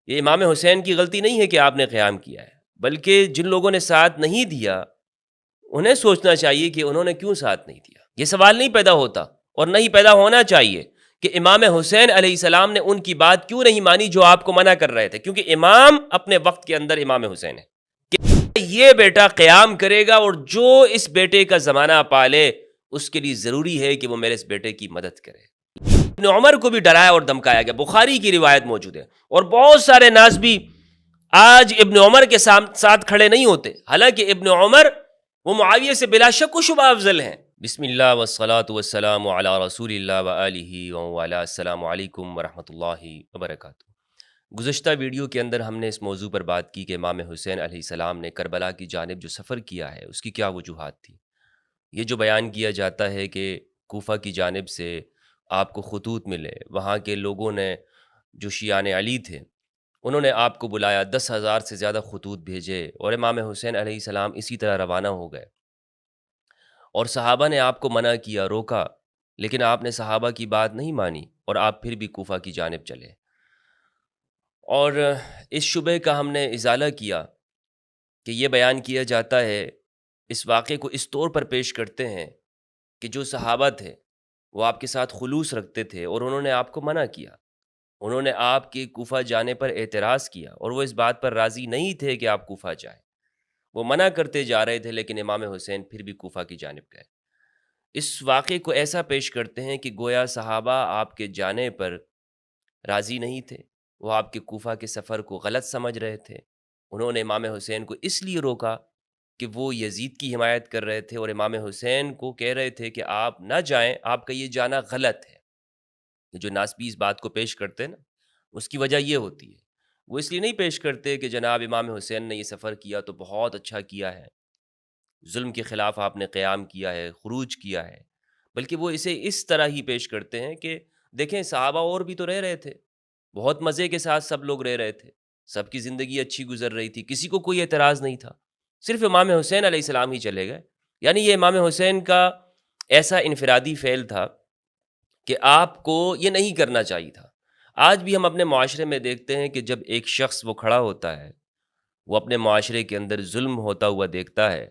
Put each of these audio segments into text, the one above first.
یہ امام حسین کی غلطی نہیں ہے کہ آپ نے قیام کیا ہے، بلکہ جن لوگوں نے ساتھ نہیں دیا انہیں سوچنا چاہیے کہ انہوں نے کیوں ساتھ نہیں دیا۔ یہ سوال نہیں پیدا ہوتا اور نہیں پیدا ہونا چاہیے کہ امام حسین علیہ السلام نے ان کی بات کیوں نہیں مانی جو آپ کو منع کر رہے تھے، کیونکہ امام اپنے وقت کے اندر امام حسین ہے کہ یہ بیٹا قیام کرے گا اور جو اس بیٹے کا زمانہ پالے اس کے لیے ضروری ہے کہ وہ میرے اس بیٹے کی مدد کرے۔ ابن عمر کو بھی ڈرایا اور دھمکایا گیا، بخاری کی روایت موجود ہے، اور بہت سارے ناس بھی آج ابن عمر کے ساتھ کھڑے نہیں ہوتے، حالانکہ ابن عمر وہ معاویہ سے بلا شک و شبہ افضل ہیں۔ بسم اللہ والصلاة والسلام علی رسول اللہ وآلہ وعلی السلام علیکم ورحمۃ اللہ وبرکاتہ۔ گزشتہ ویڈیو کے اندر ہم نے اس موضوع پر بات کی کہ امام حسین علیہ السلام نے کربلا کی جانب جو سفر کیا ہے اس کی کیا وجوہات تھی۔ یہ جو بیان کیا جاتا ہے کہ کوفہ کی جانب سے آپ کو خطوط ملے، وہاں کے لوگوں نے جو شیعان علی تھے انہوں نے آپ کو بلایا، 10,000 سے زیادہ خطوط بھیجے اور امام حسین علیہ السلام اسی طرح روانہ ہو گئے، اور صحابہ نے آپ کو منع کیا، روکا، لیکن آپ نے صحابہ کی بات نہیں مانی اور آپ پھر بھی کوفہ کی جانب چلے۔ اور اس شبہ کا ہم نے ازالہ کیا کہ یہ بیان کیا جاتا ہے، اس واقعے کو اس طور پر پیش کرتے ہیں کہ جو صحابہ تھے وہ آپ کے ساتھ خلوص رکھتے تھے اور انہوں نے آپ کو منع کیا، انہوں نے آپ کے کوفہ جانے پر اعتراض کیا اور وہ اس بات پر راضی نہیں تھے کہ آپ کوفہ جائیں، وہ منع کرتے جا رہے تھے، لیکن امام حسین پھر بھی کوفہ کی جانب گئے۔ اس واقعے کو ایسا پیش کرتے ہیں کہ گویا صحابہ آپ کے جانے پر راضی نہیں تھے، وہ آپ کے کوفہ کے سفر کو غلط سمجھ رہے تھے، انہوں نے امام حسین کو اس لیے روکا کہ وہ یزید کی حمایت کر رہے تھے اور امام حسین کو کہہ رہے تھے کہ آپ نہ جائیں، آپ کا یہ جانا غلط ہے۔ جو ناسبی اس بات کو پیش کرتے ہیں نا، اس کی وجہ یہ ہوتی ہے، وہ اس لیے نہیں پیش کرتے کہ جناب امام حسین نے یہ سفر کیا تو بہت اچھا کیا ہے، ظلم کے خلاف آپ نے قیام کیا ہے، خروج کیا ہے، بلکہ وہ اسے اس طرح ہی پیش کرتے ہیں کہ دیکھیں صحابہ اور بھی تو رہ رہے تھے، بہت مزے کے ساتھ سب لوگ رہ رہے تھے، سب کی زندگی اچھی گزر رہی تھی، کسی کو کوئی اعتراض نہیں تھا، صرف امام حسین علیہ السلام ہی چلے گئے۔ یعنی یہ امام حسین کا ایسا انفرادی فعل تھا کہ آپ کو یہ نہیں کرنا چاہیے تھا۔ آج بھی ہم اپنے معاشرے میں دیکھتے ہیں کہ جب ایک شخص وہ کھڑا ہوتا ہے، وہ اپنے معاشرے کے اندر ظلم ہوتا ہوا دیکھتا ہے،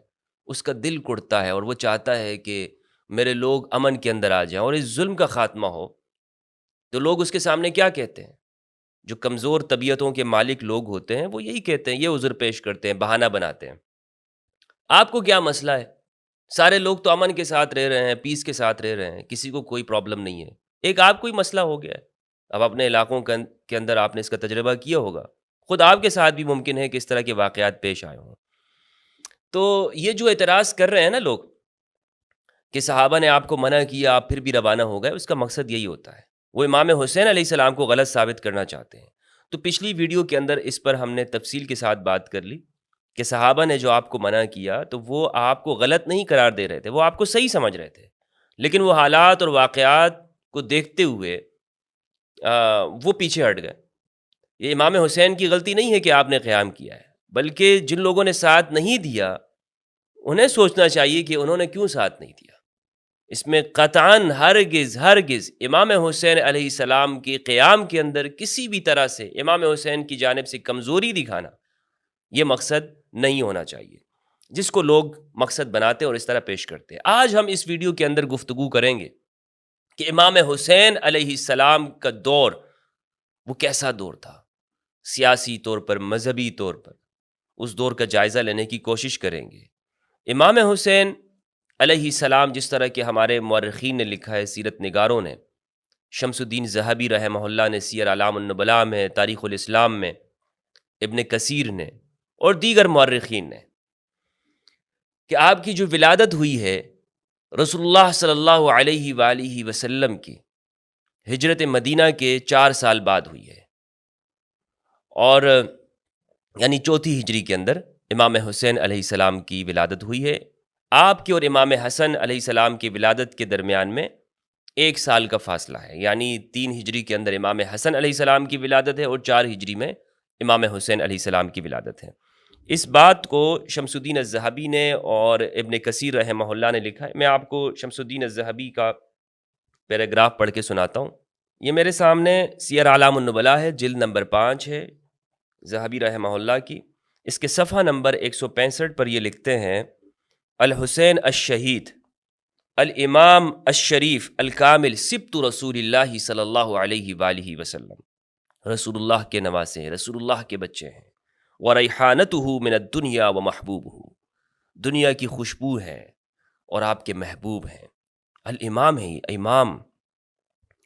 اس کا دل کڑتا ہے اور وہ چاہتا ہے کہ میرے لوگ امن کے اندر آ جائیں اور اس ظلم کا خاتمہ ہو، تو لوگ اس کے سامنے کیا کہتے ہیں؟ جو کمزور طبیعتوں کے مالک لوگ ہوتے ہیں وہ یہی کہتے ہیں، یہ عذر پیش کرتے ہیں، بہانہ بناتے ہیں، آپ کو کیا مسئلہ ہے؟ سارے لوگ تو امن کے ساتھ رہ رہے ہیں، پیس کے ساتھ رہ رہے ہیں، کسی کو کوئی پرابلم نہیں ہے، ایک آپ کو ہی مسئلہ ہو گیا ہے۔ اب اپنے علاقوں کے اندر آپ نے اس کا تجربہ کیا ہوگا، خود آپ کے ساتھ بھی ممکن ہے کہ اس طرح کے واقعات پیش آئے ہوں۔ تو یہ جو اعتراض کر رہے ہیں نا لوگ کہ صحابہ نے آپ کو منع کیا، آپ پھر بھی روانہ ہو گئے، اس کا مقصد یہی ہوتا ہے، وہ امام حسین علیہ السلام کو غلط ثابت کرنا چاہتے ہیں۔ تو پچھلی ویڈیو کے اندر اس پر ہم نے تفصیل کے ساتھ بات کر لی کہ صحابہ نے جو آپ کو منع کیا تو وہ آپ کو غلط نہیں قرار دے رہے تھے، وہ آپ کو صحیح سمجھ رہے تھے، لیکن وہ حالات اور واقعات کو دیکھتے ہوئے وہ پیچھے ہٹ گئے۔ یہ امام حسین کی غلطی نہیں ہے کہ آپ نے قیام کیا ہے، بلکہ جن لوگوں نے ساتھ نہیں دیا انہیں سوچنا چاہیے کہ انہوں نے کیوں ساتھ نہیں دیا۔ اس میں قطعاً ہرگز امام حسین علیہ السلام کے قیام کے اندر کسی بھی طرح سے امام حسین کی جانب سے کمزوری دکھانا یہ مقصد نہیں ہونا چاہیے، جس کو لوگ مقصد بناتے اور اس طرح پیش کرتے ہیں۔ آج ہم اس ویڈیو کے اندر گفتگو کریں گے کہ امام حسین علیہ السلام کا دور وہ کیسا دور تھا، سیاسی طور پر، مذہبی طور پر، اس دور کا جائزہ لینے کی کوشش کریں گے۔ امام حسین علیہ السلام جس طرح کہ ہمارے مورخین نے لکھا ہے، سیرت نگاروں نے، شمس الدین ذہبی رحمہ اللہ نے سیر اعلام النبلاء میں، تاریخ الاسلام میں، ابن کثیر نے اور دیگر مورخین نے، کہ آپ کی جو ولادت ہوئی ہے رسول اللہ صلی اللہ علیہ وآلہ وسلم کی ہجرت مدینہ کے 4 سال بعد ہوئی ہے، اور یعنی 4 ہجری کے اندر امام حسین علیہ السلام کی ولادت ہوئی ہے۔ آپ کے اور امام حسن علیہ السلام کی ولادت کے درمیان میں 1 سال کا فاصلہ ہے، یعنی 3 ہجری کے اندر امام حسن علیہ السلام کی ولادت ہے اور 4 ہجری میں امام حسین علیہ السلام کی ولادت ہے۔ اس بات کو شمس الدین الذہبی نے اور ابن کثیر رحمہ اللہ نے لکھا ہے۔ میں آپ کو شمس الدین الذہبی کا پیراگراف پڑھ کے سناتا ہوں۔ یہ میرے سامنے سیر اعلام النبلاء ہے، جلد نمبر 5 ہے، ذہبی رحمہ اللہ کی، اس کے صفحہ نمبر 165 پر یہ لکھتے ہیں: الحسین الشہید الامام الشریف الکامل سبط رسول اللہ صلی اللہ علیہ وآلہ وسلم، رسول اللہ کے نواسے ہیں، رسول اللہ کے بچے ہیں، وریحانتہ من الدنیا ومحبوبہ، دنیا کی خوشبو ہے اور آپ کے محبوب ہیں۔ الامام ہے، امام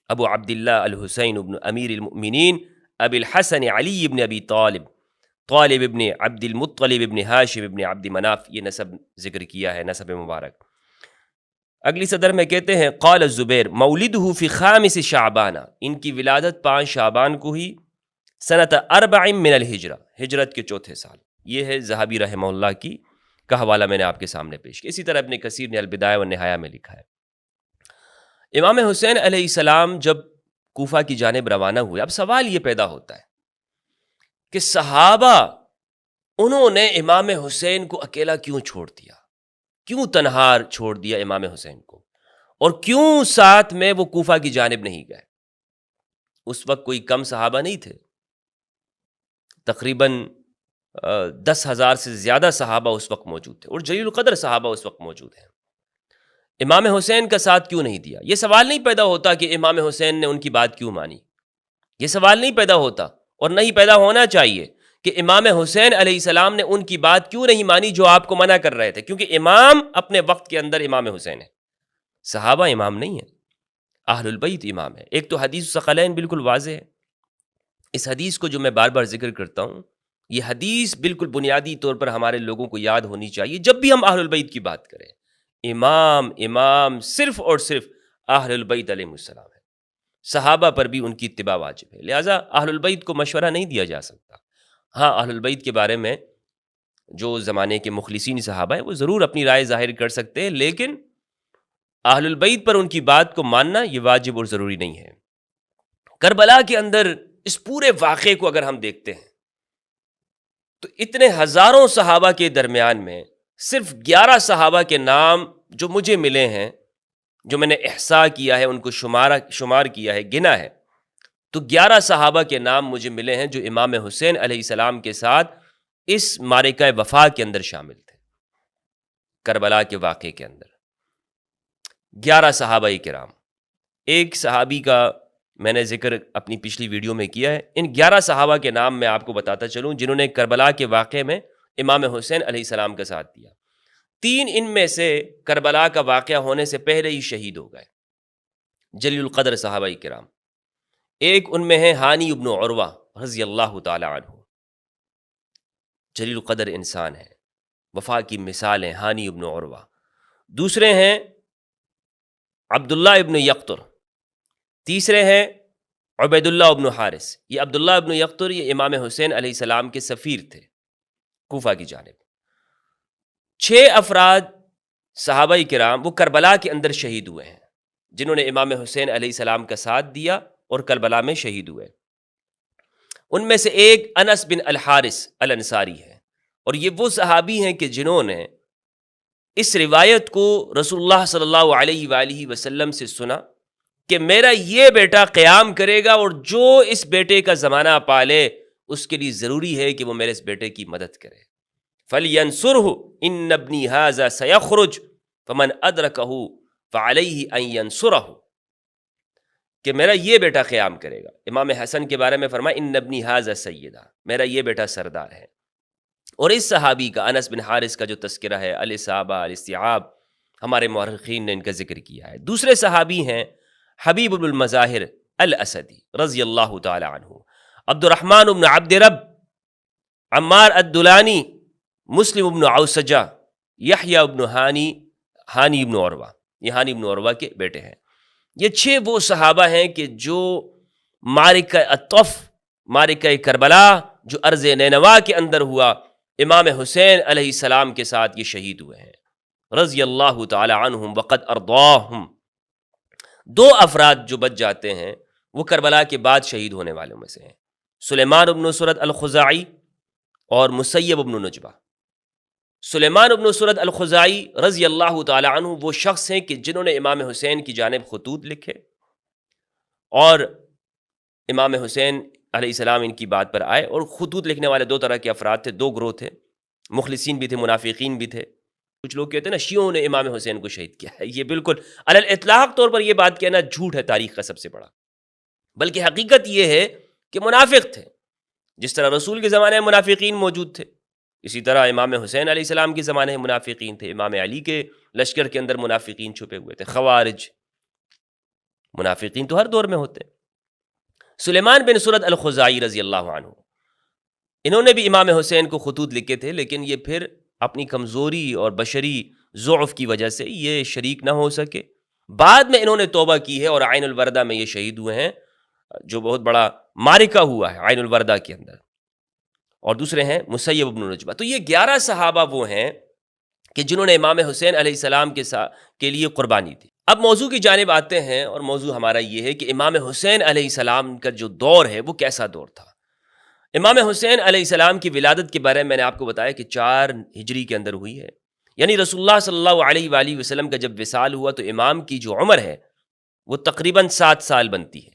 ابو عبداللہ الحسین ابن امیر المؤمنین ابی الحسن علی ابن ابی طالب، طالب ابن عبد المطلب ابن ہاشم ابن عبد مناف، یہ نسب ذکر کیا ہے، نسب مبارک۔ اگلی صدر میں کہتے ہیں: قال الزبیر مولدہ فی خامس شعبان، ان کی ولادت 5 شعبان کو ہی، سنت 4 من الہجرہ، ہجرت کے 4تھے سال۔ یہ ہے ذہبی رحمہ اللہ کی کا حوالہ میں نے آپ کے سامنے پیش کیا۔ اسی طرح ابن کثیر نے البدایہ والنہایہ میں لکھا ہے۔ امام حسین علیہ السلام جب کوفہ کی جانب روانہ ہوئے، اب سوال یہ پیدا ہوتا ہے کہ صحابہ انہوں نے امام حسین کو اکیلا کیوں چھوڑ دیا، کیوں تنہا چھوڑ دیا امام حسین کو، اور کیوں ساتھ میں وہ کوفہ کی جانب نہیں گئے؟ اس وقت کوئی کم صحابہ نہیں تھے، تقریباً 10,000 سے زیادہ صحابہ اس وقت موجود تھے، اور جلیل القدر صحابہ اس وقت موجود ہیں۔ امام حسین کا ساتھ کیوں نہیں دیا؟ یہ سوال نہیں پیدا ہوتا کہ امام حسین نے ان کی بات کیوں مانی، یہ سوال نہیں پیدا ہوتا، اور نہیں پیدا ہونا چاہیے کہ امام حسین علیہ السلام نے ان کی بات کیوں نہیں مانی جو آپ کو منع کر رہے تھے، کیونکہ امام اپنے وقت کے اندر امام حسین ہے، صحابہ امام نہیں ہیں، اہل البیت امام ہے۔ ایک تو حدیث ثقلین بالکل واضح ہے، اس حدیث کو جو میں بار بار ذکر کرتا ہوں، یہ حدیث بالکل بنیادی طور پر ہمارے لوگوں کو یاد ہونی چاہیے جب بھی ہم اہل البیت کی بات کریں۔ امام صرف اور صرف اہل البیت علیہ السلام ہے، صحابہ پر بھی ان کی اتباع واجب ہے، لہٰذا اہل البیت کو مشورہ نہیں دیا جا سکتا۔ ہاں، اہل البیت کے بارے میں جو زمانے کے مخلصین صحابہ ہیں وہ ضرور اپنی رائے ظاہر کر سکتے ہیں، لیکن اہل البیت پر ان کی بات کو ماننا یہ واجب اور ضروری نہیں ہے۔ کربلا کے اندر اس پورے واقعے کو اگر ہم دیکھتے ہیں تو اتنے ہزاروں صحابہ کے درمیان میں صرف 11 صحابہ کے نام جو مجھے ملے ہیں، جو میں نے احصاء کیا ہے، ان کو شمار کیا ہے، گنا ہے، تو 11 صحابہ کے نام مجھے ملے ہیں جو امام حسین علیہ السلام کے ساتھ اس معرکہ وفا کے اندر شامل تھے، کربلا کے واقعے کے اندر 11 صحابہ کرام۔ ایک صحابی کا میں نے ذکر اپنی پچھلی ویڈیو میں کیا ہے، ان 11 صحابہ کے نام میں آپ کو بتاتا چلوں جنہوں نے کربلا کے واقعے میں امام حسین علیہ السلام کا ساتھ دیا۔ 3 ان میں سے کربلا کا واقعہ ہونے سے پہلے ہی شہید ہو گئے، جلیل القدر صحابہ کرام۔ ایک ان میں ہے ہانی ابن عروہ رضی اللہ تعالی عنہ، جلیل القدر انسان ہے، وفا کی مثال ہیں ہانی ابن عروہ۔ دوسرے ہیں عبداللہ ابن یقطر، تیسرے ہیں عبید اللہ ابن حارث۔ یہ عبداللہ ابن یقطر یہ امام حسین علیہ السلام کے سفیر تھے کوفہ کی جانب۔ 6 افراد صحابہ کرام وہ کربلا کے اندر شہید ہوئے ہیں جنہوں نے امام حسین علیہ السلام کا ساتھ دیا اور کربلا میں شہید ہوئے۔ ان میں سے ایک انس بن الحارث الانصاری ہے، اور یہ وہ صحابی ہیں کہ جنہوں نے اس روایت کو رسول اللہ صلی اللہ علیہ وآلہ وسلم سے سنا کہ میرا یہ بیٹا قیام کرے گا، اور جو اس بیٹے کا زمانہ پالے اس کے لیے ضروری ہے کہ وہ میرے اس بیٹے کی مدد کرے۔ فَلْيَنْصُرْهُ إِنَّ ابْنِي هَذَا سَيَخْرُجُ فَمَنْ أَدْرَكَهُ فَعَلَيْهِ أَنْ يَنْصُرَهُ، کہ میرا یہ بیٹا قیام کرے گا۔ امام حسن کے بارے میں فرمایا إِنَّ ابْنِي هَذَا سَيِّدًا، میرا یہ بیٹا سردار ہے۔ اور اس صحابی کا انس بن حارث کا جو تذکرہ ہے، الاصابہ الاستیعاب، ہمارے مورخین نے ان کا ذکر کیا ہے۔ دوسرے صحابی ہیں حبیب بن المظاہر الاسدی رضی اللہ تعالی عنہ، عبد الرحمن بن عبد رب، عمار الدلانی، مسلم بن عوسجہ، یحییٰ بن ہانی بن عروہ، یہ ہانی بن عروہ کے بیٹے ہیں۔ یہ 6 وہ صحابہ ہیں کہ جو معرکہ الطف، معرکہ کربلا جو ارض نینوا کے اندر ہوا، امام حسین علیہ السلام کے ساتھ یہ شہید ہوئے ہیں رضی اللہ تعالی عنہم وقد ارضاہم۔ 2 افراد جو بچ جاتے ہیں وہ کربلا کے بعد شہید ہونے والوں میں سے ہیں، سلیمان بن سرد الخزاعی اور مسیب بن نجبہ۔ سلیمان بن سرد الخزاعی رضی اللہ تعالی عنہ وہ شخص ہیں کہ جنہوں نے امام حسین کی جانب خطوط لکھے، اور امام حسین علیہ السلام ان کی بات پر آئے، اور خطوط لکھنے والے دو طرح کے افراد تھے، دو گروہ تھے، مخلصین بھی تھے، منافقین بھی تھے۔ کچھ لوگ کہتے ہیں نا شیعوں نے امام حسین کو شہید کیا ہے، یہ بالکل علی الاطلاق طور پر یہ بات کہنا جھوٹ ہے، تاریخ کا سب سے بڑا، بلکہ حقیقت یہ ہے کہ منافق تھے۔ جس طرح رسول کے زمانے میں منافقین موجود تھے، اسی طرح امام حسین علیہ السلام کے زمانے میں منافقین تھے، امام علی کے لشکر کے اندر منافقین چھپے ہوئے تھے، خوارج، منافقین تو ہر دور میں ہوتے ہیں۔ سلیمان بن سرد الخزاعی رضی اللہ عنہ، انہوں نے بھی امام حسین کو خطوط لکھے تھے، لیکن یہ پھر اپنی کمزوری اور بشری ضعف کی وجہ سے یہ شریک نہ ہو سکے۔ بعد میں انہوں نے توبہ کی ہے اور عین الوردہ میں یہ شہید ہوئے ہیں، جو بہت بڑا معرکہ ہوا ہے عین الوردہ کے اندر، اور دوسرے ہیں مسیب بن نجبہ۔ تو یہ 11 صحابہ وہ ہیں کہ جنہوں نے امام حسین علیہ السلام کے لیے قربانی دی۔ اب موضوع کی جانب آتے ہیں، اور موضوع ہمارا یہ ہے کہ امام حسین علیہ السلام کا جو دور ہے وہ کیسا دور تھا۔ امام حسین علیہ السلام کی ولادت کے بارے میں نے آپ کو بتایا کہ 4 ہجری کے اندر ہوئی ہے، یعنی رسول اللہ صلی اللہ علیہ وآلہ وسلم کا جب وصال ہوا تو امام کی جو عمر ہے وہ تقریباً 7 سال بنتی ہے۔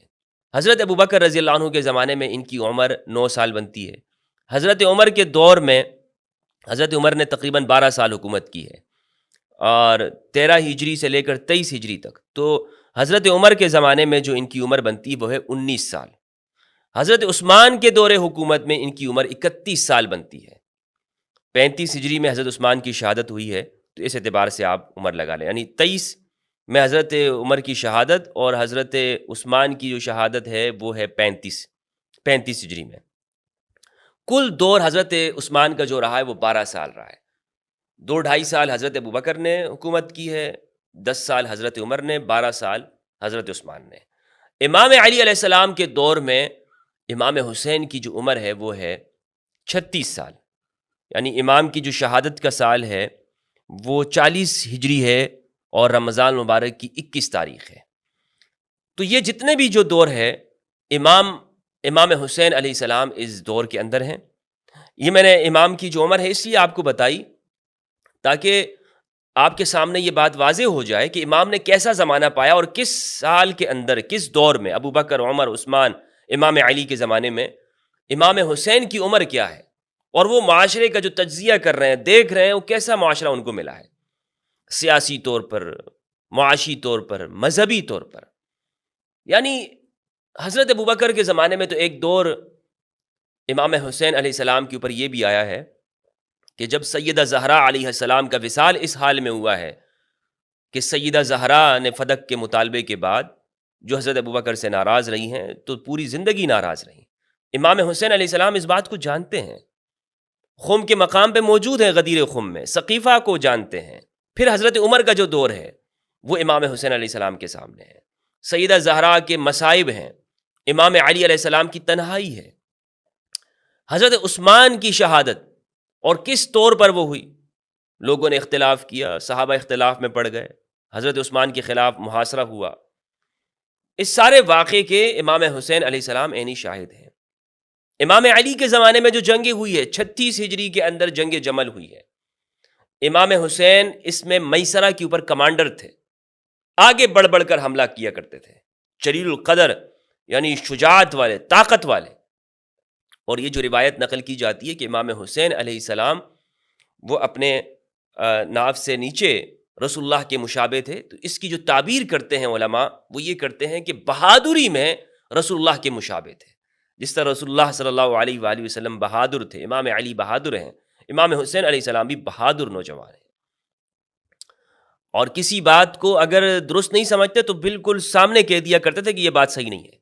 حضرت ابوبکر رضی اللہ عنہ کے زمانے میں ان کی عمر 9 سال بنتی ہے۔ حضرت عمر کے دور میں حضرت عمر نے تقریباً 12 سال حکومت کی ہے، اور 13 ہجری سے لے کر 23 ہجری تک، تو حضرت عمر کے زمانے میں جو ان کی عمر بنتی وہ ہے 19 سال۔ حضرت عثمان کے دور حکومت میں ان کی عمر 31 سال بنتی ہے۔ 35 ہجری میں حضرت عثمان کی شہادت ہوئی ہے، تو اس اعتبار سے آپ عمر لگا لیں، یعنی 23 میں حضرت عمر کی شہادت، اور حضرت عثمان کی جو شہادت ہے وہ ہے 35 ہجری میں۔ کل دور حضرت عثمان کا جو رہا ہے وہ 12 سال رہا ہے۔ 2-2.5 سال حضرت ابوبکر نے حکومت کی ہے، 10 سال حضرت عمر نے، 12 سال حضرت عثمان نے۔ امام علی علیہ السلام کے دور میں امام حسین کی جو عمر ہے وہ ہے 36 سال، یعنی امام کی جو شہادت کا سال ہے وہ 40 ہجری ہے، اور رمضان مبارک کی 21 تاریخ ہے۔ تو یہ جتنے بھی جو دور ہے امام حسین علیہ السلام اس دور کے اندر ہیں۔ یہ میں نے امام کی جو عمر ہے اس لیے آپ کو بتائی تاکہ آپ کے سامنے یہ بات واضح ہو جائے کہ امام نے کیسا زمانہ پایا، اور کس سال کے اندر، کس دور میں، ابو بکر، عمر، عثمان، امام علی کے زمانے میں امام حسین کی عمر کیا ہے، اور وہ معاشرے کا جو تجزیہ کر رہے ہیں، دیکھ رہے ہیں وہ کیسا معاشرہ ان کو ملا ہے، سیاسی طور پر، معاشی طور پر، مذہبی طور پر۔ یعنی حضرت ابوبکر کے زمانے میں تو ایک دور امام حسین علیہ السلام کے اوپر یہ بھی آیا ہے کہ جب سیدہ زہرا علیہ السلام کا وصال اس حال میں ہوا ہے کہ سیدہ زہرا نے فدق کے مطالبے کے بعد جو حضرت ابوبکر سے ناراض رہی ہیں تو پوری زندگی ناراض رہیں۔ امام حسین علیہ السلام اس بات کو جانتے ہیں، خم کے مقام پہ موجود ہیں، غدیر خم میں سقیفہ کو جانتے ہیں۔ پھر حضرت عمر کا جو دور ہے وہ امام حسین علیہ السلام کے سامنے ہے، سیدہ زہرا کے مصائب ہیں، امام علی علیہ السلام کی تنہائی ہے، حضرت عثمان کی شہادت، اور کس طور پر وہ ہوئی۔ لوگوں نے اختلاف کیا، صحابہ اختلاف میں پڑ گئے، حضرت عثمان کے خلاف محاصرہ ہوا۔ اس سارے واقعے کے امام حسین علیہ السلام عینی شاہد ہیں۔ امام علی کے زمانے میں جو جنگ ہوئی ہے 36 ہجری کے اندر جنگ جمل ہوئی ہے، امام حسین اس میں میسرہ کے اوپر کمانڈر تھے، آگے بڑھ بڑھ کر حملہ کیا کرتے تھے، جلیل القدر یعنی شجاعت والے، طاقت والے۔ اور یہ جو روایت نقل کی جاتی ہے کہ امام حسین علیہ السلام وہ اپنے ناف سے نیچے رسول اللہ کے مشابہ تھے، تو اس کی جو تعبیر کرتے ہیں علماء وہ یہ کرتے ہیں کہ بہادری میں رسول اللہ کے مشابہ تھے۔ جس طرح رسول اللہ صلی اللہ علیہ وآلہ وسلم بہادر تھے، امام علی بہادر ہیں، امام حسین علیہ السلام بھی بہادر نوجوان ہیں، اور کسی بات کو اگر درست نہیں سمجھتے تو بالکل سامنے کہہ دیا کرتے تھے کہ یہ بات صحیح نہیں ہے،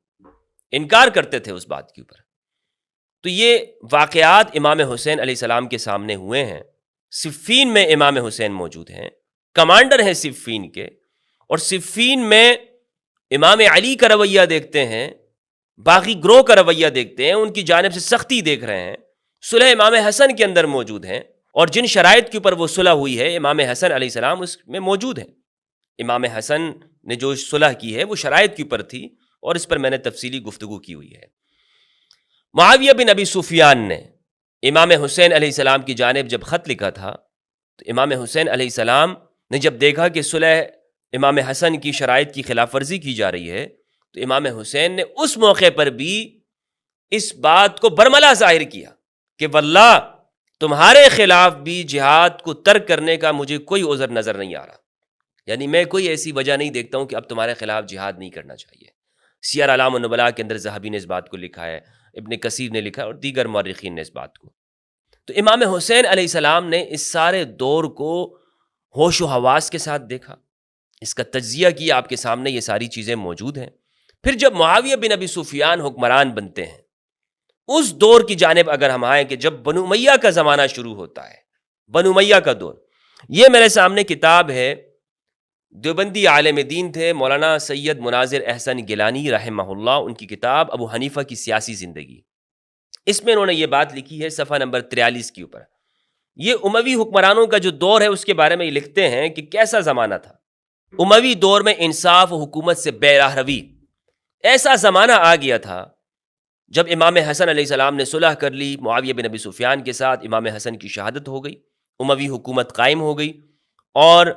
انکار کرتے تھے اس بات کے اوپر۔ تو یہ واقعات امام حسین علیہ السلام کے سامنے ہوئے ہیں۔ صفین میں امام حسین موجود ہیں، کمانڈر ہیں صفین کے، اور صفین میں امام علی کا رویہ دیکھتے ہیں، باقی گروہ کا رویہ دیکھتے ہیں، ان کی جانب سے سختی دیکھ رہے ہیں، صلح امام حسن کے اندر موجود ہیں، اور جن شرائط کے اوپر وہ صلح ہوئی ہے امام حسن علیہ السلام اس میں موجود ہیں۔ امام حسن نے جو صلح کی ہے وہ شرائط کے اوپر تھی، اور اس پر میں نے تفصیلی گفتگو کی ہوئی ہے۔ معاویہ بن ابی سفیان نے امام حسین علیہ السلام کی جانب جب خط لکھا تھا تو امام حسین علیہ السلام نے جب دیکھا کہ صلح امام حسن کی شرائط کی خلاف ورزی کی جا رہی ہے تو امام حسین نے اس موقع پر بھی اس بات کو برملا ظاہر کیا کہ واللہ تمہارے خلاف بھی جہاد کو ترک کرنے کا مجھے کوئی عذر نظر نہیں آ رہا، یعنی میں کوئی ایسی وجہ نہیں دیکھتا ہوں کہ اب تمہارے خلاف جہاد نہیں کرنا چاہیے۔ سیر اعلام النبلاء کے اندر ذہبی نے اس بات کو لکھا ہے، ابن کثیر نے لکھا ہے اور دیگر مورخین نے اس بات کو۔ تو امام حسین علیہ السلام نے اس سارے دور کو ہوش و حواس کے ساتھ دیکھا، اس کا تجزیہ کیا، آپ کے سامنے یہ ساری چیزیں موجود ہیں۔ پھر جب معاویہ بن ابی سفیان حکمران بنتے ہیں، اس دور کی جانب اگر ہم آئیں کہ جب بنو امیہ کا زمانہ شروع ہوتا ہے، بنو امیہ کا دور، یہ میرے سامنے کتاب ہے، دیوبندی عالم دین تھے مولانا سید مناظر احسن گیلانی رحمہ اللہ، ان کی کتاب ابو حنیفہ کی سیاسی زندگی، اس میں انہوں نے یہ بات لکھی ہے صفحہ نمبر 43 کے اوپر۔ یہ اموی حکمرانوں کا جو دور ہے اس کے بارے میں یہ لکھتے ہیں کہ کیسا زمانہ تھا۔ اموی دور میں انصاف و حکومت سے بے راہ روی، ایسا زمانہ آ گیا تھا جب امام حسن علیہ السلام نے صلح کر لی معاویہ بن ابی سفیان کے ساتھ، امام حسن کی شہادت ہو گئی، اموی حکومت قائم ہو گئی اور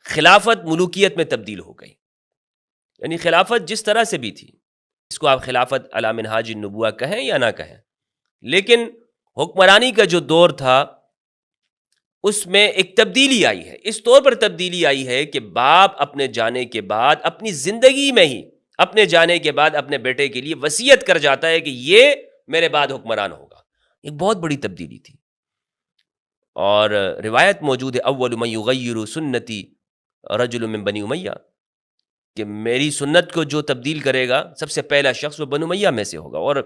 خلافت ملوکیت میں تبدیل ہو گئی۔ یعنی خلافت جس طرح سے بھی تھی، اس کو آپ خلافت علی منہاج النبوہ کہیں یا نہ کہیں، لیکن حکمرانی کا جو دور تھا اس میں ایک تبدیلی آئی ہے۔ اس طور پر تبدیلی آئی ہے کہ باپ اپنے جانے کے بعد اپنی زندگی میں ہی اپنے جانے کے بعد اپنے بیٹے کے لیے وصیت کر جاتا ہے کہ یہ میرے بعد حکمران ہوگا۔ ایک بہت بڑی تبدیلی تھی، اور روایت موجود ہے اول من یغیر سنتی رجل من بنی امیہ، کہ میری سنت کو جو تبدیل کرے گا سب سے پہلا شخص وہ بنو امیہ میں سے ہوگا۔ اور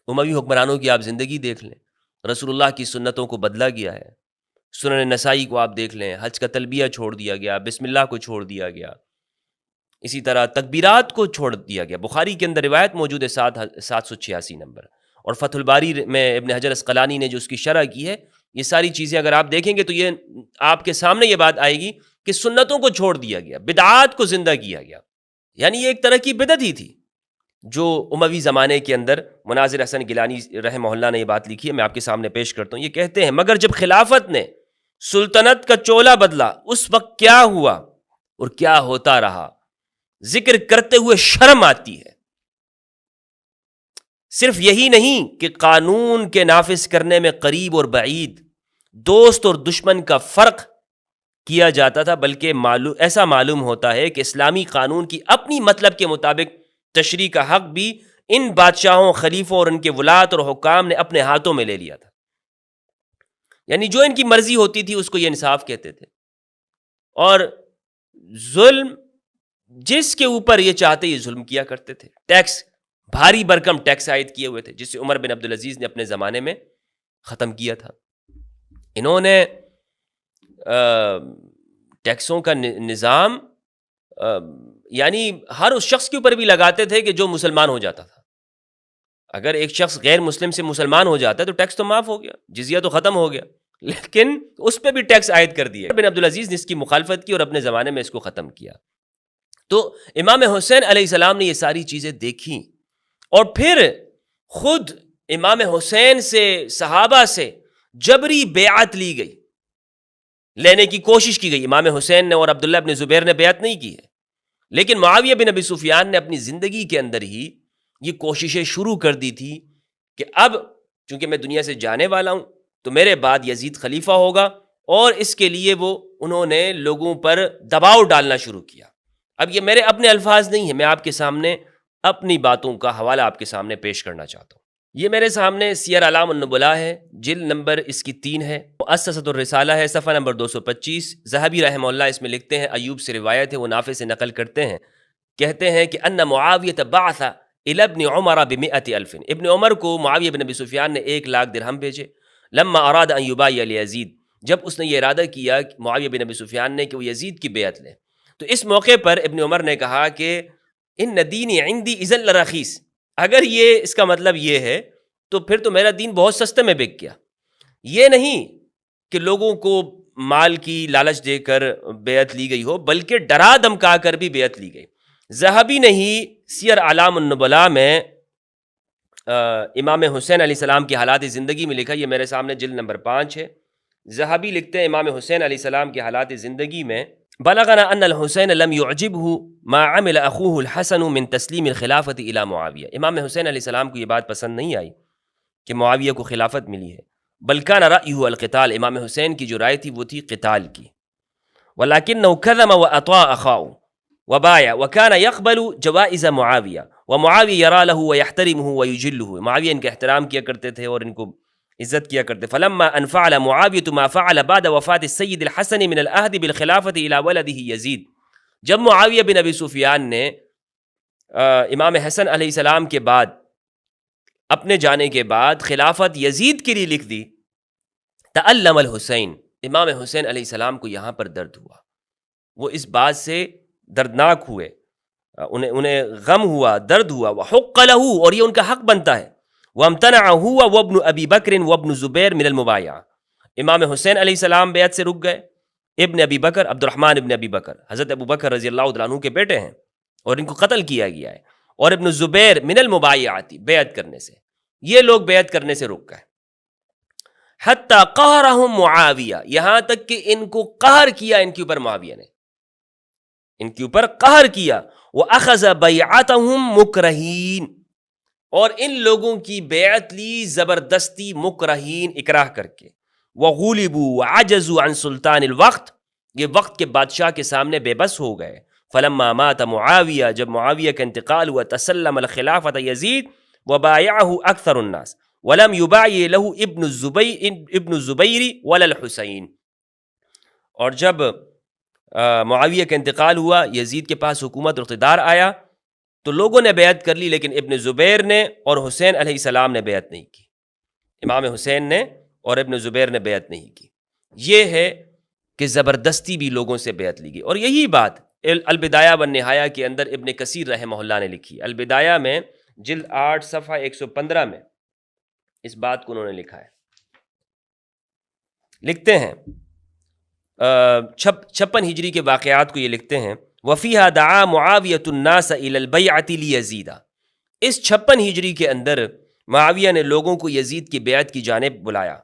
اموی حکمرانوں کی آپ زندگی دیکھ لیں، رسول اللہ کی سنتوں کو بدلا گیا ہے۔ سنن نسائی کو آپ دیکھ لیں، حج کا تلبیہ چھوڑ دیا گیا، بسم اللہ کو چھوڑ دیا گیا، اسی طرح تکبیرات کو چھوڑ دیا گیا۔ بخاری کے اندر روایت موجود ہے 786 نمبر، اور فتح الباری میں ابن حجر اسقلانی نے جو اس کی شرح کی ہے، یہ ساری چیزیں اگر آپ دیکھیں گے تو یہ آپ کے سامنے یہ بات آئے گی کہ سنتوں کو چھوڑ دیا گیا، بدعات کو زندہ کیا گیا۔ یعنی یہ ایک طرح کی بدعت ہی تھی جو اموی زمانے کے اندر مناظر احسن گیلانی رحمہ اللہ نے یہ بات لکھی ہے، میں آپ کے سامنے پیش کرتا ہوں۔ یہ کہتے ہیں مگر جب خلافت نے سلطنت کا چولا بدلا اس وقت کیا ہوا اور کیا ہوتا رہا، ذکر کرتے ہوئے شرم آتی ہے۔ صرف یہی نہیں کہ قانون کے نافذ کرنے میں قریب اور بعید، دوست اور دشمن کا فرق کیا جاتا تھا، بلکہ ایسا معلوم ہوتا ہے کہ اسلامی قانون کی اپنی مطلب کے مطابق تشریح کا حق بھی ان بادشاہوں، خلیفوں اور ان کے ولات اور حکام نے اپنے ہاتھوں میں لے لیا تھا۔ یعنی جو ان کی مرضی ہوتی تھی اس کو یہ انصاف کہتے تھے، اور ظلم جس کے اوپر یہ چاہتے یہ ظلم کیا کرتے تھے۔ ٹیکس، بھاری برکم ٹیکس عائد کیے ہوئے تھے، جسے عمر بن عبدالعزیز نے اپنے زمانے میں ختم کیا تھا۔ انہوں نے ٹیکسوں کا نظام یعنی ہر اس شخص کے اوپر بھی لگاتے تھے کہ جو مسلمان ہو جاتا تھا۔ اگر ایک شخص غیر مسلم سے مسلمان ہو جاتا ہے تو ٹیکس تو معاف ہو گیا، جزیہ تو ختم ہو گیا، لیکن اس پہ بھی ٹیکس عائد کر دیا۔ بن عبدالعزیز نے اس کی مخالفت کی اور اپنے زمانے میں اس کو ختم کیا۔ تو امام حسین علیہ السلام نے یہ ساری چیزیں دیکھیں، اور پھر خود امام حسین سے، صحابہ سے جبری بیعت لی گئی، لینے کی کوشش کی گئی۔ امام حسین نے اور عبداللہ بن زبیر نے بیعت نہیں کی ہے، لیکن معاویہ بن ابی سفیان نے اپنی زندگی کے اندر ہی یہ کوششیں شروع کر دی تھی کہ اب چونکہ میں دنیا سے جانے والا ہوں تو میرے بعد یزید خلیفہ ہوگا، اور اس کے لیے انہوں نے لوگوں پر دباؤ ڈالنا شروع کیا۔ اب یہ میرے اپنے الفاظ نہیں ہیں، میں آپ کے سامنے اپنی باتوں کا حوالہ آپ کے سامنے پیش کرنا چاہتا ہوں۔ یہ میرے سامنے سیر اعلام النبلاء ہے، جلد نمبر اس کی 3 ہے، مؤسسۃ الرسالہ ہے، صفحہ نمبر 225۔ ذہبی رحمہ اللہ اس میں لکھتے ہیں، ایوب سے روایت ہے، وہ نافع سے نقل کرتے ہیں، کہتے ہیں کہ ان معاویہ بعث الی ابن عمر ب100,000، ابن عمر کو معاویہ بن ابی سفیان نے 1,00,000 درہم بھیجے۔ لما اراد ان یبایع لیزید، جب اس نے یہ ارادہ کیا معاویہ بن ابی سفیان نے کہ وہ یزید کی بیعت لیں، تو اس موقع پر ابن عمر نے کہا کہ ان دینی عندی اذا لرخیص، اگر یہ اس کا مطلب یہ ہے تو پھر تو میرا دین بہت سستے میں بک گیا۔ یہ نہیں کہ لوگوں کو مال کی لالچ دے کر بیعت لی گئی ہو، بلکہ ڈرا دھمکا کر بھی بیعت لی گئی۔ ذہبی نے ہی سیر اعلام النبلاء میں امام حسین علیہ السلام کی حالات زندگی میں لکھا، یہ میرے سامنے جلد نمبر 5 ہے۔ ذہبی لکھتے ہیں امام حسین علیہ السلام کی حالات زندگی میں بلغنا ان الحسین لم يعجبه ما عمل اخوه الحسن من تسلیم الخلافت الى معاویہ. امام حسین علیہ السلام کو یہ بات پسند نہیں آئی کہ معاویہ کو خلافت ملی ہے. بل كان رأيه القتال، امام حسین کی جو رائے تھی وہ تھی قتال کی. ولكنه كذب واطاع اخاه وبايع وكان يقبل جوائز معاویہ ومعاویہ يرى له ويحترمه ويجله. معاویہ ان کا احترام کیا کرتے تھے اور ان کو عزت کیا کرتے. فلما ان فعل معاویہ ما فعل بعد وفات السید الحسن من العہد بالخلافت الى ولده یزید. جب معاویہ بن ابی سفیان نے امام حسن علیہ السلام کے بعد اپنے جانے کے بعد خلافت یزید کے لیے لکھ دی، تألم الحسین، امام حسین علیہ السلام کو یہاں پر درد ہوا. وہ اس بات سے دردناک ہوئے، انہیں غم ہوا، درد ہوا. وحق له، اور یہ ان کا حق بنتا ہے. وامتنع هو وابن ابی بکر وابن زبیر من المبایعہ. امام حسین علیہ السلام بیعت سے رک گئے. ابن ابی بکر، عبد الرحمن ابن ابی بکر حضرت ابو بکر رضی اللہ تعالیٰ عنہ کے بیٹے ہیں اور ان کو قتل کیا گیا ہے. اور ابن زبیر من المبایعات، بیعت کرنے سے، یہ لوگ بیعت کرنے سے رک گئے. حتی قہرہم معاویہ، یہاں تک کہ ان کو قہر کیا ان کے اوپر معاویہ نے، ان کے اوپر قہر کیا. وَأَخَذَ بَيْعَتَهُمْ مُكْرَهِينَ، اور ان لوگوں کی بیعت لی زبردستی، مکرہین، اکراہ کر کے. وَغُلِبُوا وَعَجَزُوا عَنْ سُلْطَانِ الْوَقْت، یہ وقت کے بادشاہ کے سامنے بے بس ہو گئے. فلما مات معاویہ، جب معاویہ کا انتقال ہوا، تسلم الخلافت یزید وبایعہ اکثر الناس ولم یبایع له ابن الزبیر ولا الحسین. اور جب معاویہ کا انتقال ہوا، یزید کے پاس حکومت اور اقتدار آیا، تو لوگوں نے بیعت کر لی، لیکن ابن زبیر نے اور حسین علیہ السلام نے بیعت نہیں کی. امام حسین نے اور ابن زبیر نے بیعت نہیں کی. یہ ہے کہ زبردستی بھی لوگوں سے بیعت لی گئی. اور یہی بات البدایہ والنہایہ کے اندر ابن کثیر رحمہ اللہ نے لکھی. البدایہ میں جلد 8 صفحہ 115 میں اس بات کو انہوں نے لکھا ہے. لکھتے ہیں 56 ہجری کے واقعات کو یہ لکھتے ہیں. وفیہا دعا معاویۃ الناس الی البیعۃ لیزید. اس 56 ہجری کے اندر معاویہ نے لوگوں کو یزید کی بیعت کی جانب بلایا.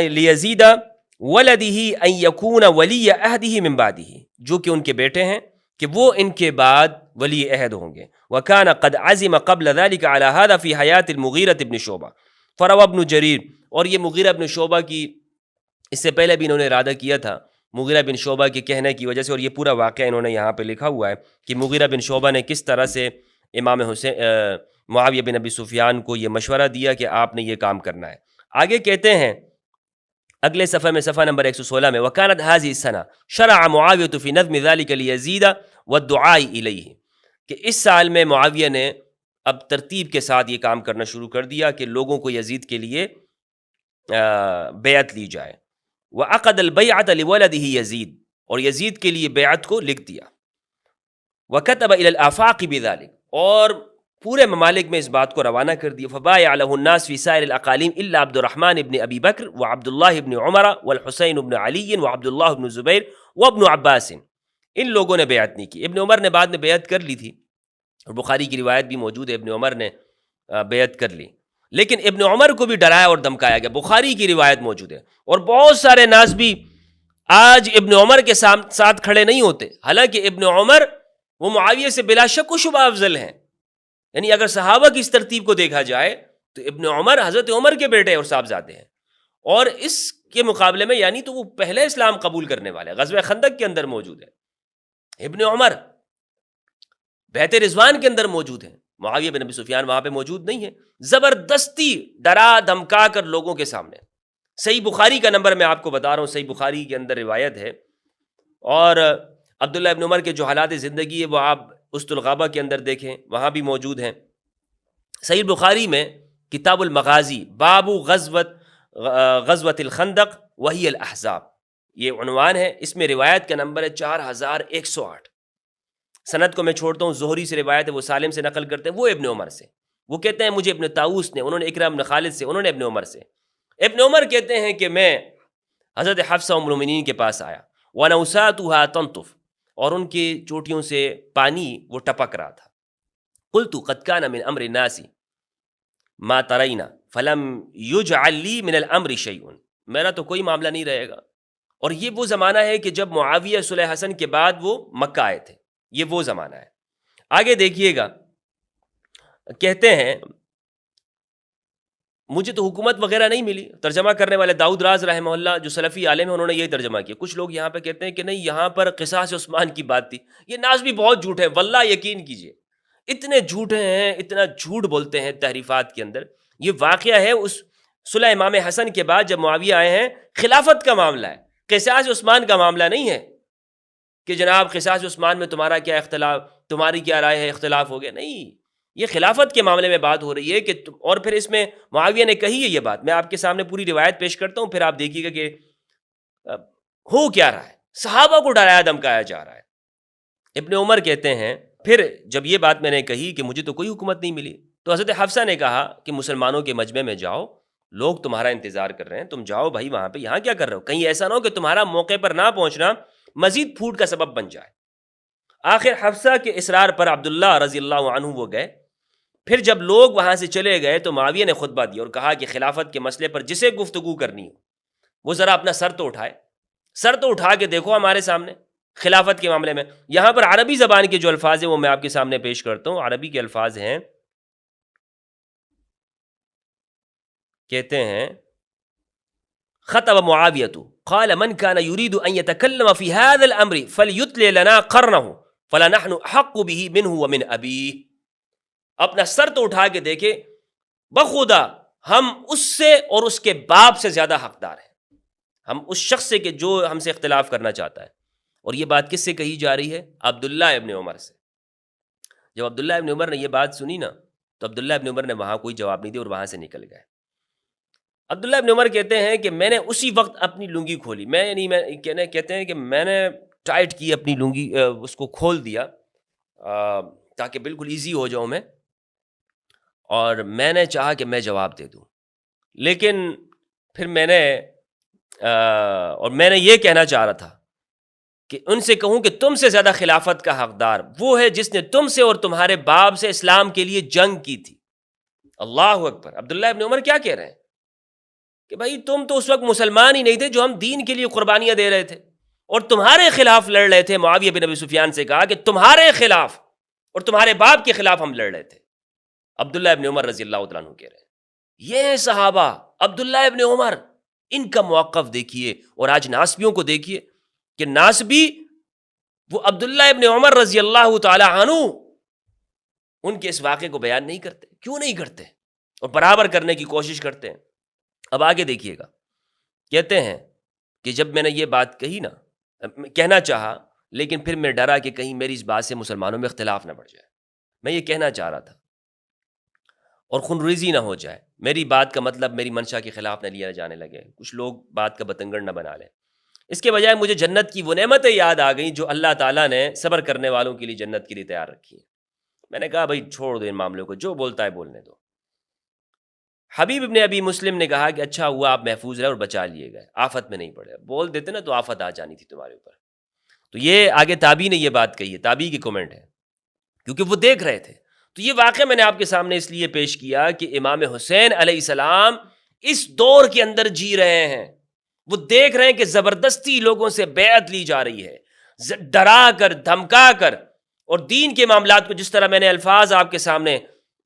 لیزید ولدہ ان یکون ولی عہدہ من بعدہ، جو کہ ان کے بیٹے ہیں کہ وہ ان کے بعد ولی عہد ہوں گے. وکان قد عزم قبل ذلك على هذا فی حیات المغیرۃ بن شعبہ فروى ابن جریر. اور یہ مغیرہ بن شعبہ کی اس سے پہلے بھی انہوں نے ارادہ کیا تھا مغیرہ بن شعبہ کے کہنے کی وجہ سے، اور یہ پورا واقعہ انہوں نے یہاں پہ لکھا ہوا ہے کہ مغیرہ بن شعبہ نے کس طرح سے امام حسین معاویہ بن ابی سفیان کو یہ مشورہ دیا کہ آپ نے یہ کام کرنا ہے. آگے کہتے ہیں اگلے صفحے میں، صفحہ نمبر 116 میں، وَكَانَتْ هَذِهِ السَّنَةُ شَرَعَ مُعَاوِيَةُ فِي نَظْمِ ذَلِكَ لِيَزِيدَ وَالدُّعَاءِ إِلَيْهِ، کہ اس سال میں معاویہ نے اب ترتیب کے ساتھ یہ کام کرنا شروع کر دیا کہ لوگوں کو یزید کے لیے بیعت لی جائے. وَعَقَدَ الْبَيْعَةَ لِوَلَدِهِ يَزِيد، اور یزید کے لیے بیعت کو لکھ دیا. وَكَتَبَ إِلَى الْآفَاقِ بِذَلِكَ، اور پورے ممالک میں اس بات کو روانہ کر دیا. فبايع له الناس في سائر الاقاليم الا عبد الرحمن ابن ابی بکر وعبد اللہ ابن عمر والحسین ابن علی وعبد اللہ ابن زبیر وابن عباس. ان لوگوں نے بیعت نہیں کی. ابن عمر نے بعد میں بیعت کر لی تھی، اور بخاری کی روایت بھی موجود ہے ابن عمر نے بیعت کر لی، لیکن ابن عمر کو بھی ڈرایا اور دھمکایا گیا. بخاری کی روایت موجود ہے. اور بہت سارے ناس بھی آج ابن عمر کے ساتھ کھڑے نہیں ہوتے، حالانکہ ابن عمر وہ معاویہ سے بلا شک و شبہ افضل ہیں. یعنی اگر صحابہ کی اس ترتیب کو دیکھا جائے تو ابن عمر حضرت عمر کے بیٹے اور صاحبزادے ہیں، اور اس کے مقابلے میں یعنی تو وہ پہلے اسلام قبول کرنے والے، غزوہ خندق کے اندر موجود ہے ابن عمر، بیعت رضوان کے اندر موجود ہیں. معاویہ بن ابی سفیان وہاں پہ موجود نہیں ہے. زبردستی ڈرا دھمکا کر لوگوں کے سامنے. صحیح بخاری کا نمبر میں آپ کو بتا رہا ہوں، صحیح بخاری کے اندر روایت ہے. اور عبداللہ ابن عمر کے جو حالات زندگی ہے وہ آپ اسد الغابہ کے اندر دیکھیں، وہاں بھی موجود ہیں. صحیح بخاری میں کتاب المغازی باب غزوۃ الخندق وہی الاحزاب، یہ عنوان ہے. اس میں روایت کا نمبر ہے 4108. سند کو میں چھوڑتا ہوں، زہری سے روایت ہے، وہ سالم سے نقل کرتے ہیں، وہ ابن عمر سے. وہ کہتے ہیں مجھے ابن طاؤس نے، انہوں نے اکرم بن خالد سے، انہوں نے ابن عمر سے. ابن عمر کہتے ہیں کہ میں حضرت حفصہ ام المؤمنین کے پاس آیا، وَنَوْسَاتُهَا تَنْطُفُ، اور ان کی چوٹیوں سے پانی وہ ٹپک رہا تھا. قلت قد كان من امر الناس ما ترينا فلم يجعل لي من الامر شيء، میرا تو کوئی معاملہ نہیں رہے گا، اور یہ وہ زمانہ ہے کہ جب معاویہ صلح حسن کے بعد وہ مکہ آئے تھے، یہ وہ زمانہ ہے۔ آگے دیکھیے گا، کہتے ہیں مجھے تو حکومت وغیرہ نہیں ملی۔ ترجمہ کرنے والے داؤد راز رحمہ اللہ جو سلفی عالم ہیں، انہوں نے یہی ترجمہ کیا۔ کچھ لوگ یہاں پہ کہتے ہیں کہ نہیں، یہاں پر قصاص عثمان کی بات تھی۔ یہ ناز بھی بہت جھوٹ ہے، واللہ یقین کیجئے، اتنے جھوٹے ہیں، اتنا جھوٹ بولتے ہیں تحریفات کے اندر۔ یہ واقعہ ہے اس صلح امام حسن کے بعد جب معاویہ آئے ہیں، خلافت کا معاملہ ہے، قصاص عثمان کا معاملہ نہیں ہے کہ جناب قصاص عثمان میں تمہارا کیا اختلاف، تمہاری کیا رائے ہے، اختلاف ہو گیا، نہیں، یہ خلافت کے معاملے میں بات ہو رہی ہے کہ اور پھر اس میں معاویہ نے کہی ہے یہ بات۔ میں آپ کے سامنے پوری روایت پیش کرتا ہوں، پھر آپ دیکھیے گا کہ ہو کیا رہا ہے۔ صحابہ کو ڈرایا دھمکایا جا رہا ہے۔ ابن عمر کہتے ہیں پھر جب یہ بات میں نے کہی کہ مجھے تو کوئی حکومت نہیں ملی، تو حضرت حفصہ نے کہا کہ مسلمانوں کے مجمع میں جاؤ، لوگ تمہارا انتظار کر رہے ہیں، تم جاؤ بھائی وہاں پہ، یہاں کیا کر رہے ہو؟ کہیں ایسا نہ ہو کہ تمہارا موقع پر نہ پہنچنا مزید پھوٹ کا سبب بن جائے۔ آخر حفصہ کے اصرار پر عبداللہ رضی اللہ عنہ وہ گئے۔ پھر جب لوگ وہاں سے چلے گئے تو معاویہ نے خطبہ دیا اور کہا کہ خلافت کے مسئلے پر جسے گفتگو کرنی ہو وہ ذرا اپنا سر تو اٹھائے، سر تو اٹھا کے دیکھو ہمارے سامنے خلافت کے معاملے میں۔ یہاں پر عربی زبان کے جو الفاظ ہیں وہ میں آپ کے سامنے پیش کرتا ہوں۔ عربی کے الفاظ ہیں، کہتے ہیں خطب معاویۃ قال من كان يريد ان يتكلم في هذا الامر فليتل لنا قرنه فلنحن احق به منه ومن ابيه۔ اپنا سر تو اٹھا کے دیکھے، بخدا ہم اس سے اور اس کے باپ سے زیادہ حقدار ہیں، ہم اس شخص سے کہ جو ہم سے اختلاف کرنا چاہتا ہے۔ اور یہ بات کس سے کہی جا رہی ہے؟ عبداللہ ابن عمر سے۔ جب عبداللہ ابن عمر نے یہ بات سنی نا تو عبداللہ ابن عمر نے وہاں کوئی جواب نہیں دیا اور وہاں سے نکل گئے۔ عبداللہ ابن عمر کہتے ہیں کہ میں نے اسی وقت اپنی لنگی کھولی، کہتے ہیں کہ میں نے ٹائٹ کی اپنی لنگی، اس کو کھول دیا تاکہ بالکل ایزی ہو جاؤں میں، اور میں نے چاہا کہ میں جواب دے دوں، لیکن پھر میں نے یہ کہنا چاہ رہا تھا کہ ان سے کہوں کہ تم سے زیادہ خلافت کا حقدار وہ ہے جس نے تم سے اور تمہارے باپ سے اسلام کے لیے جنگ کی تھی۔ اللہ اکبر۔ عبداللہ ابن عمر کیا کہہ رہے ہیں کہ بھائی تم تو اس وقت مسلمان ہی نہیں تھے جو ہم دین کے لیے قربانیاں دے رہے تھے، اور تمہارے خلاف لڑ رہے تھے۔ معاویہ بن ابی سفیان سے کہا کہ تمہارے خلاف اور تمہارے باپ کے خلاف ہم لڑ رہے تھے۔ عبداللہ ابن عمر رضی اللہ تعالیٰ عنہ کہہ رہے ہیں، یہ صحابہ عبداللہ ابن عمر، ان کا موقف دیکھیے۔ اور آج ناسبیوں کو دیکھیے کہ ناسبی وہ عبداللہ ابن عمر رضی اللہ تعالیٰ عنہ ان کے اس واقعے کو بیان نہیں کرتے۔ کیوں نہیں کرتے؟ اور برابر کرنے کی کوشش کرتے ہیں۔ اب آگے دیکھیے گا، کہتے ہیں کہ جب میں نے یہ بات کہی نا، کہنا چاہا، لیکن پھر میں ڈرا کہ کہیں میری اس بات سے مسلمانوں میں اختلاف نہ بڑھ جائے۔ میں یہ کہنا چاہ رہا تھا اور خونریزی نہ ہو جائے، میری بات کا مطلب میری منشا کے خلاف نہ لیا جانے لگے، کچھ لوگ بات کا بتنگڑ نہ بنا لیں۔ اس کے بجائے مجھے جنت کی وہ نعمتیں یاد آ گئیں جو اللہ تعالیٰ نے صبر کرنے والوں کے لیے جنت کے لیے تیار رکھی ہیں۔ میں نے کہا بھائی چھوڑ دو ان معاملوں کو، جو بولتا ہے بولنے دو۔ حبیب ابن ابی مسلم نے کہا کہ اچھا ہوا آپ محفوظ رہے اور بچا لیے گئے، آفت میں نہیں پڑے، بول دیتے نا تو آفت آ جانی تھی تمہارے اوپر۔ تو یہ آگے تابعی نے یہ بات کہی ہے، تابعی کی کمنٹ ہے، کیونکہ وہ دیکھ رہے تھے۔ تو یہ واقعہ میں نے آپ کے سامنے اس لیے پیش کیا کہ امام حسین علیہ السلام اس دور کے اندر جی رہے ہیں، وہ دیکھ رہے ہیں کہ زبردستی لوگوں سے بیعت لی جا رہی ہے، ڈرا کر دھمکا کر، اور دین کے معاملات کو جس طرح میں نے الفاظ آپ کے سامنے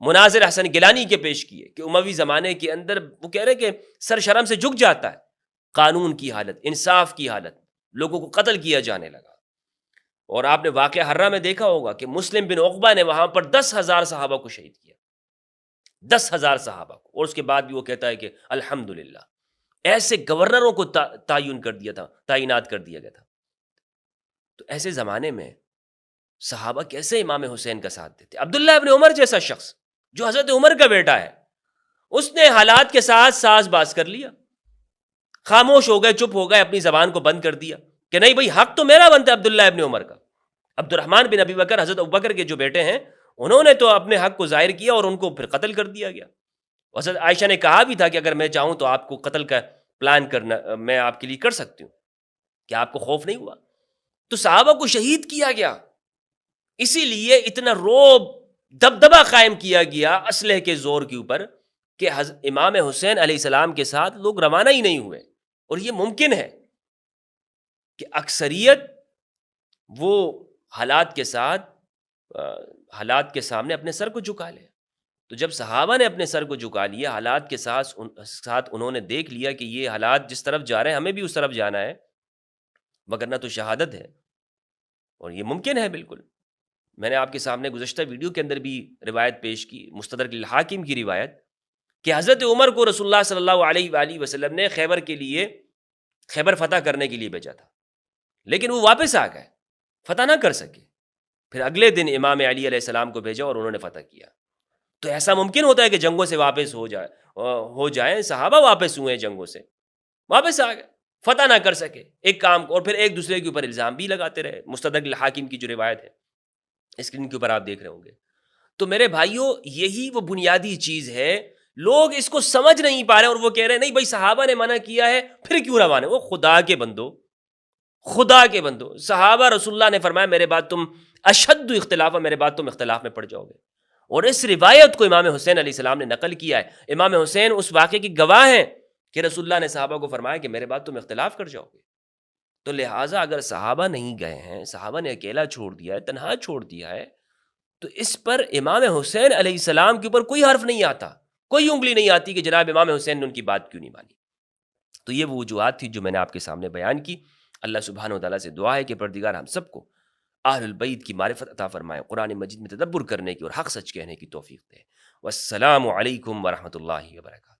مناظر حسن گیلانی کے پیش کیے کہ اموی زمانے کے اندر وہ کہہ رہے کہ سر شرم سے جھک جاتا ہے، قانون کی حالت، انصاف کی حالت، لوگوں کو قتل کیا جانے لگا۔ اور آپ نے واقعہ حرہ میں دیکھا ہوگا کہ مسلم بن عقبہ نے وہاں پر 10,000 صحابہ کو شہید کیا، 10,000 صحابہ کو، اور اس کے بعد بھی وہ کہتا ہے کہ الحمدللہ۔ ایسے گورنروں کو تعینات کر دیا گیا تھا۔ تو ایسے زمانے میں صحابہ کیسے امام حسین کا ساتھ دیتے؟ عبداللہ ابن عمر جیسا شخص جو حضرت عمر کا بیٹا ہے، اس نے حالات کے ساتھ ساز باز کر لیا، خاموش ہو گئے، چپ ہو گئے، اپنی زبان کو بند کر دیا کہ نہیں بھئی حق تو میرا بنتا ہے عبداللہ ابن عمر کا۔ عبد الرحمن بن ابی بکر، حضرت ابوبکر کے جو بیٹے ہیں، انہوں نے تو اپنے حق کو ظاہر کیا اور ان کو پھر قتل کر دیا گیا۔ حضرت عائشہ نے کہا بھی تھا کہ اگر میں چاہوں تو آپ کو قتل کا پلان کرنا میں آپ کے لیے کر سکتی ہوں، کیا آپ کو خوف نہیں ہوا؟ تو صحابہ کو شہید کیا گیا، اسی لیے اتنا روب دبدبہ قائم کیا گیا اسلحے کے زور کے اوپر کہ امام حسین علیہ السلام کے ساتھ لوگ روانہ ہی نہیں ہوئے۔ اور یہ ممکن ہے کہ اکثریت وہ حالات کے ساتھ حالات کے سامنے اپنے سر کو جھکا لے. تو جب صحابہ نے اپنے سر کو جھکا لیا حالات کے ساتھ انہوں نے دیکھ لیا کہ یہ حالات جس طرف جا رہے ہیں ہمیں بھی اس طرف جانا ہے، وگرنہ تو شہادت ہے اور یہ ممکن ہے بالکل. میں نے آپ کے سامنے گزشتہ ویڈیو کے اندر بھی روایت پیش کی، مستدرک الحاکم کی روایت، کہ حضرت عمر کو رسول اللہ صلی اللہ علیہ وآلہ وسلم نے خیبر فتح کرنے کے لیے بھیجا تھا، لیکن وہ واپس آ گئے، فتح نہ کر سکے. پھر اگلے دن امام علی علیہ السلام کو بھیجا اور انہوں نے فتح کیا. تو ایسا ممکن ہوتا ہے کہ جنگوں سے واپس ہو جائیں. صحابہ واپس ہوئے جنگوں سے، واپس آ گئے، فتح نہ کر سکے ایک کام کو، اور پھر ایک دوسرے کے اوپر الزام بھی لگاتے رہے. مستدرک الحاکم کی جو روایت ہے اسکرین کے اوپر آپ دیکھ رہے ہوں گے. تو میرے بھائیوں یہی وہ بنیادی چیز ہے. لوگ اس کو سمجھ نہیں پا رہے اور وہ کہہ رہے ہیں نہیں بھائی صحابہ نے منع کیا ہے پھر کیوں روانے. وہ خدا کے بندو صحابہ رسول اللہ نے فرمایا میرے بعد تم اشد اختلاف، میرے بعد تم اختلاف میں پڑ جاؤ گے. اور اس روایت کو امام حسین علیہ السلام نے نقل کیا ہے. امام حسین اس واقعے کی گواہ ہیں کہ رسول اللہ نے صحابہ کو فرمایا کہ میرے بعد تم اختلاف کر جاؤ گے. تو لہٰذا اگر صحابہ نہیں گئے ہیں، صحابہ نے اکیلا چھوڑ دیا ہے، تنہا چھوڑ دیا ہے، تو اس پر امام حسین علیہ السلام کے اوپر کوئی حرف نہیں آتا، کوئی انگلی نہیں آتی کہ جناب امام حسین نے ان کی بات کیوں نہیں مانی. تو یہ وہ وجوہات تھی جو میں نے آپ کے سامنے بیان کی. اللہ سبحانہ و تعالیٰ سے دعا ہے کہ پروردگار ہم سب کو اہل البیت کی معرفت عطا فرمائے، قرآن مجید میں تدبر کرنے کی اور حق سچ کہنے کی توفیق دے. والسلام علیکم ورحمۃ اللہ وبرکاتہ.